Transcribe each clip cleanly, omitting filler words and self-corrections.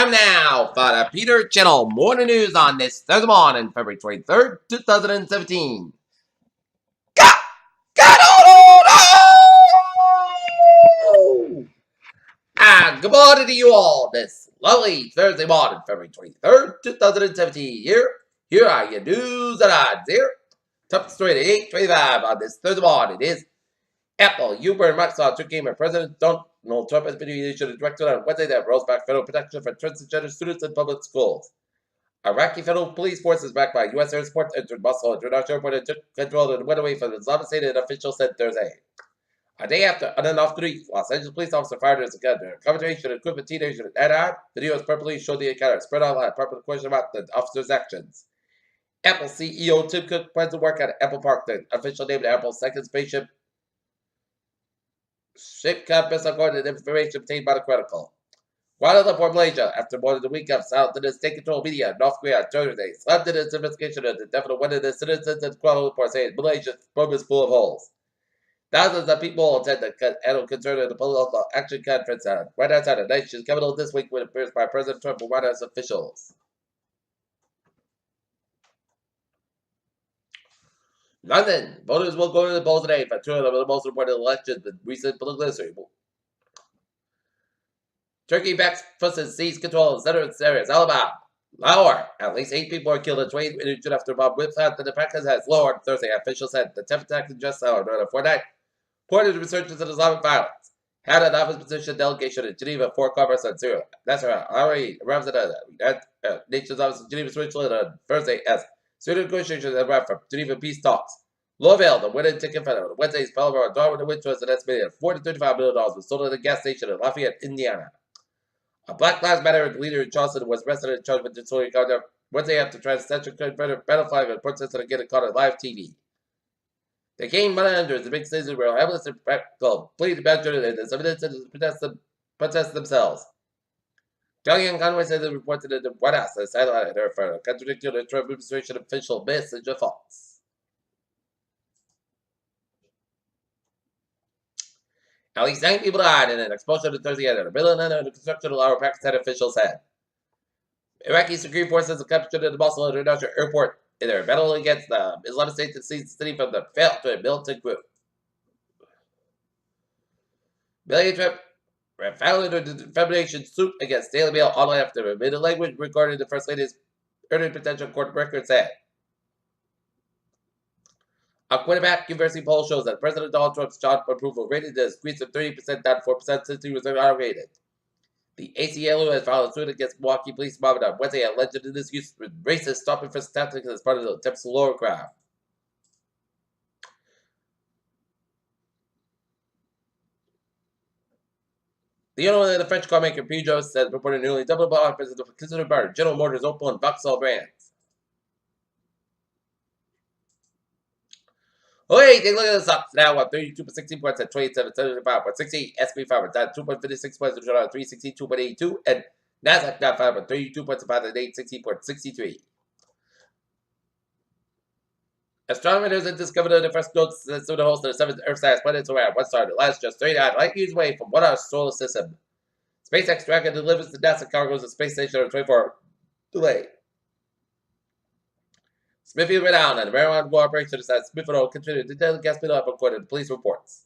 Time now for the Peter Channel Morning News on this Thursday morning, February 23rd, 2017. Got on! Good morning to you all this lovely Thursday morning, February 23rd, 2017. Here are your news and odds here. Top story at 8:25 on this Thursday morning is Apple, Uber, and Microsoft took game of President Donald Trump has been issued a directive on Wednesday that rolls back federal protection for transgender students in public schools. Iraqi federal police forces backed by U.S. air support entered Mosul International Airport and took control and went away from the Islamic State, an official said Thursday. A day after unannounced news, Los Angeles police officer fired as a gun during a conversation with a group of teenagers in Anaheim. The video purportedly showed the encounter spread online, prompting a question about the officer's actions. Apple CEO Tim Cook plans to work at Apple Park, the official name of Apple's second spaceship ship campus, according to information obtained by the Chronicle. Kuala Lumpur, Malaysia, after more than a week of silence in its state-controlled media, North Korea on Thursday slammed in its investigation into the death of one of the citizens in Kuala Lumpur, saying Malaysia's probe is full of holes. Thousands of people attended the annual concern at the political action conference right outside the nation's capital this week, when it appears by President Trump and White House officials. London. Voters will go to the polls today for two of the most important elections in recent political history. Turkey backs forces seize control of southern areas. Alabama. Lower. At least 8 people are killed and 20 injured after a bomb whips out the Damascus has lowered Thursday. Officials said the 10th attack in just hour during a fortnight. Reported researchers in Islamic violence. Had an office position delegation in Geneva for commerce on Syria. That's right. Already arrives at the nation's office in Geneva, Switzerland on Thursday as Syrian negotiations arrived from Geneva peace talks. Louisville, the winning ticket for Wednesday's Palomar Darwin, which was an estimated $40 to $35 million, was sold at a gas station in Lafayette, Indiana. A Black Lives Matter leader in Charleston was arrested and charged with disorderly conduct Wednesday after trying to censor Confederate battle flag and protested again and caught on live TV. They came money under the big cities were helpless and practical, pleading about journalists and some citizens protest themselves. Kellyanne Conway said they reported in the White House and sidelined her for contradicting the Trump administration official message of false. At least 9 people died in an explosion on Thursday at a building under the construction of our Pakistan officials said. Iraqi security forces have captured the Mosul International Airport in their battle against the Islamic State to seize the city from the failed to a militant group. Million Trump filed a defamation suit against Daily Mail online after a minute language regarding the First Lady's earning potential court record said. A Quinnipiac University poll shows that President Donald Trump's job approval rating has increased from 30% down to 4% since he was inaugurated. The ACLU has filed a suit against Milwaukee Police Department on Wednesday alleged in this use with racist stopping for statistics as part of the attempts to lower crime. The owner of the French carmaker Peugeot says reported nearly double the offers of the considered by General Motors, Opel, and Vauxhall brands. Hey, take a look at the stocks now up 32.16 points at 27.75.68. SP 5 down 2.56 points to on 362.82. And NASDAQ down 5.32 points about at 860.63. Astronomers have discovered the first notes that soon host the 7th Earth-sized planet around one star that lasts just 39 light years away from our solar system. SpaceX Dragon delivers the NASA cargoes to the space station on 24-hour delay. Smithfield went down, and the marijuana war operation said Smithfield continued to tell the gas bill up according to police reports.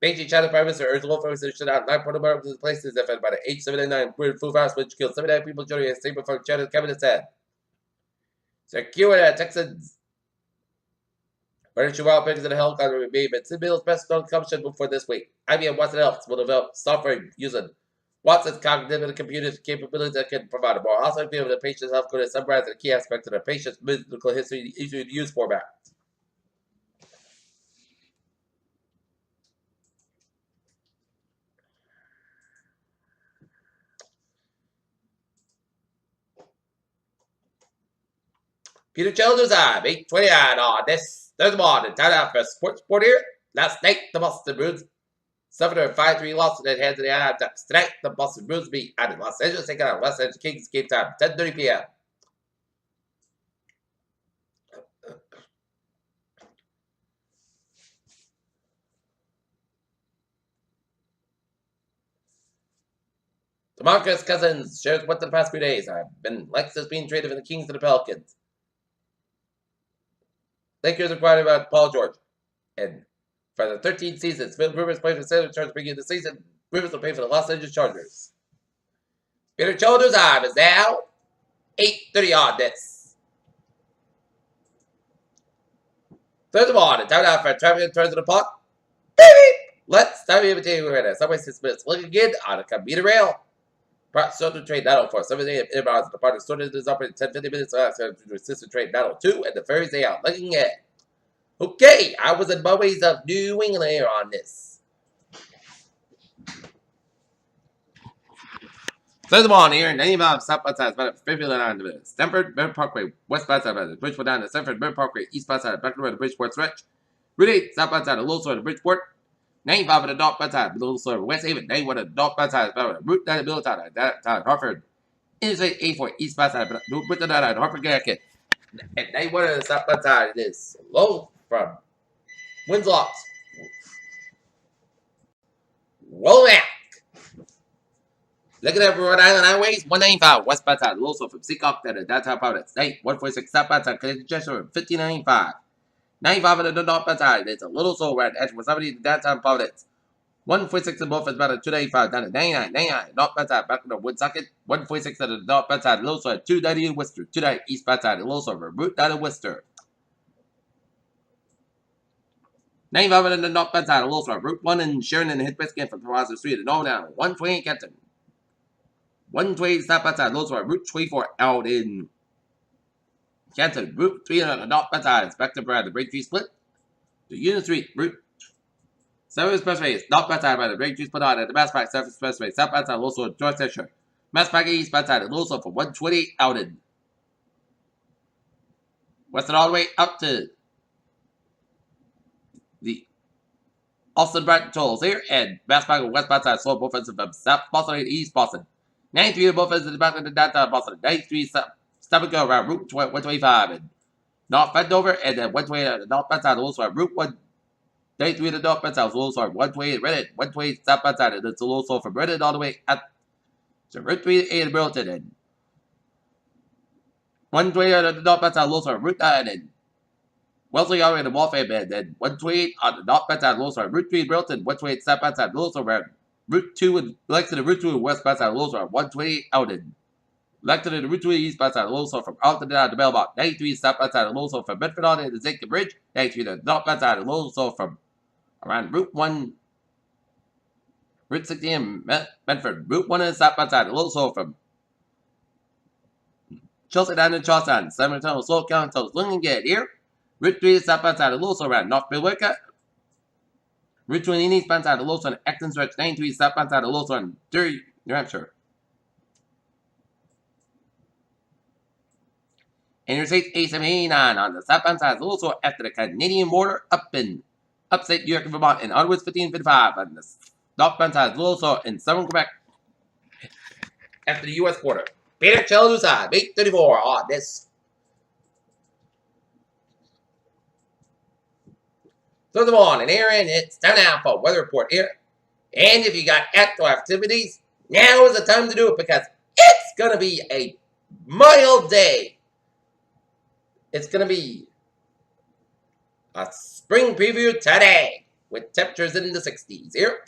Beijing China Prime Minister urged local officers to shut down 9 portable places affected by the H799 weird flu virus, which killed 79 people during a statement from China's cabinet said. Secure Texans. Furniture wild pigs in a helicopter remain but Sibyl's best known accomplishment before this week. IBM Watson Health will develop software using Watson's cognitive computers capabilities that can provide a more holistic view of the patient's health care and summarize the key aspects of the patient's medical history easy to use format. Peter Childers time, 8:29 on this Thursday morning. Time out for sports report here. Last night, the Boston Bruins suffered a 5-3 loss in the hands of the Anaheim Ducks. Tonight, the Boston Bruins beat out in Los Angeles, taking out Los Angeles Kings. Game time, 10:30 p.m. DeMarcus Cousins shares what the past few days I've been Lexus being traded from the Kings to the Pelicans. Lakers inquired about Paul George. And for the 13th season, Rivers played for the San Antonio Chargers beginning of the season. Rivers will pay for the Los Angeles Chargers. Peter Childers' time is now 8:30 on this. Third of all, the timeout for traffic turns to the puck. Baby! Let's time to take you right now. Subway 6 minutes. Look again on a commuter rail. Social trade 904. 7 a.m. inbounds. The party started this up in 10-50 minutes. Assistant trade 902 and the ferries day out. Looking at. Okay, I was in my ways of New England here on this. Third of all, here, 90 miles south outside, about 50 on the Stamford, Burn Parkway, west outside of the Bridgeport down to Stamford, Burn Parkway, east outside of Beckler, the Bridgeport stretch. Route 8, south outside of Little Sword, Bridgeport. 95 of the Dock outside, Little Sword, West Haven, 91 of the Dock outside, Route 9 of Middletown, Hartford. Interstate 84, east outside, Britain, Hartford, Connecticut. And 91 of the south outside, it is low from Winslocks. Womack. Looking at Rhode Island Highways, 195 westbound side, also from Seacock to the downtown Providence. 146 southbound side, connected Chester, 1595. 95 on the northbound side, it's a little slow right at 170 to downtown Providence. 146 in both is about a 295 down to 99, 99, northbound side, back to the Woonsocket. 146 on the northbound side, little slow, 290 in Worcester, 290 eastbound side, little slow, Route down to Worcester. 95 on the northbound side, little slow, Route 1 in Sharon and hit Biscuit from Plaza Street to North down, 120 in Kenton. 120 stop outside, those are Route 24 out in Canton. Route 3 on the north outside, Inspector Brad, the Breakthrough Split. The Union Street, Route 7 Expressway is north outside by the Breakthrough Split on at the Mass Pack Surface Expressway, south outside, also George Fisher. Mass Pack east outside, and also from 120 out in western all the way up to the Austin Brighton tolls here, and Mass Pack and west outside, so both ends from South Boston and East Boston. 93 of both ends of the back of the downtown Boston. 93 stop and go around Route 125 and North Bendover, and then 120 at the North Benside, also Route 1. 93 at the North Benside, also 120 at Reddit, 120 South Benside, and it's also from Reddit all the way at to Route 3 in Burlington, and 120 at the North Benside, also Route 9, and Wellesley all the way to Waltham, and then 128 on the North Benside, also Route 3 in Burlington, 128 South Benside, also around Route 2 in Lexington, Route 2 in West Benside, also 128 out in Lexington and Route 2 East outside, also from Alton down to Belmont. 93 south outside, and also from Bedford on to the Zinke Bridge. 93 to north outside, and also from around Route 1, Route 16 in Bedford. Route 1 and south outside, and also from Chelsea down to Charlestown. San Antonio, Slow County, so looking good here. Route 3 south outside, and also around North Milwaukee. Route 20 east outside, and also on Acton Stretch. 93 south outside, and also on Derry, New Hampshire. Interstate 879 on the southbound side is also after the Canadian border up in upstate New York and Vermont, and onwards 1555 on the northbound side is also in southern Quebec after the U.S. border. Peter Chelusa, 834 on this. Third of all, and Aaron, it's time now for weather report here. And if you got outdoor activities, now is the time to do it because it's going to be a mild day. It's going to be a spring preview today with temperatures in the 60s here.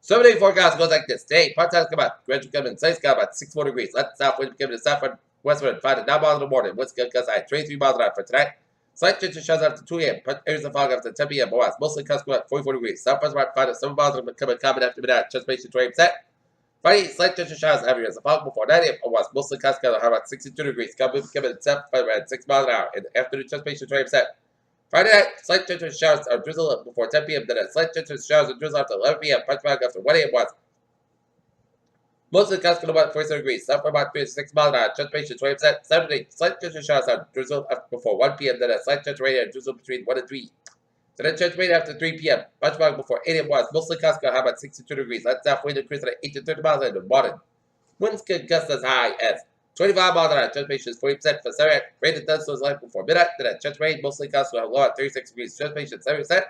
7-day forecast goes like this. Today, part-time come out. Gradual come in. Sun's got about 64 degrees. Left south wind coming to southward, westward, 5 to 9 miles in the morning. West gust high 23 miles an hour for tonight. Slight change of showers after 2 a.m. Areas of fog after 10 p.m. West. Mostly clouds go at 44 degrees. Southwest about 5 to 7 miles coming after midnight. Transpiration 20%. Friday, slight change of showers every as a fog before 9 a.m. West. Mostly clouds go at about 62 degrees. Coming at 7 around 6 miles an hour. And afternoon transpiration 20%. Friday night, slight change of showers or drizzle before 10 p.m. Then a slight change of showers and drizzle after 11 p.m. Punch back after 1 a.m. West. Most of the clouds go about 47 degrees. South about 3 to 6 miles an hour. Transpiration 20%. Saturday, slight change of showers or drizzle before 1 p.m. Then a slight change of rain and drizzle between 1 and 3. Then change rain after 3 p.m. Punch back before 8 a.m. West. Mostly clouds go about 62 degrees. Let south wind increase at 8 to 30 miles in the morning. Winds could gust as high as 25 miles an hour. Transpiration is 40% for Saturday. Rain and thunderstorms light before midnight. Then a change rain. Mostly clouds will have low at 36 degrees. Transpiration 7%.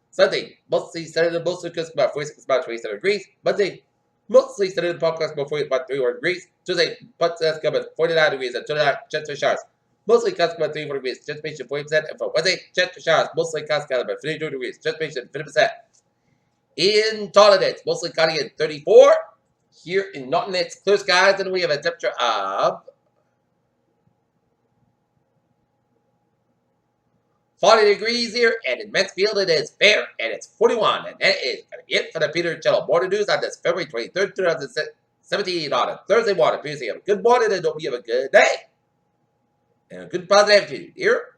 Sunday, mostly sunny and mostly clouds about 46 about 27 degrees. Monday, Mostly sunny in the podcast before 41 degrees. Tuesday, but that's coming 49 degrees and 29 chance for showers. Mostly clouds about 34 degrees, chance patient 40%. And for Wednesday, chance for showers, mostly clouds about 52 degrees, chance patient 50%. In Toledo, it's mostly cloudy at 34. Here in Norton, it's clear skies, and we have a temperature of 40 degrees here, and in Mansfield it is fair, and it's 41. And that is it for the Peter Channel Morning News on this February 23rd, 2017 on a Thursday morning. Please have a good morning, and hope you have a good day, and a good positive attitude here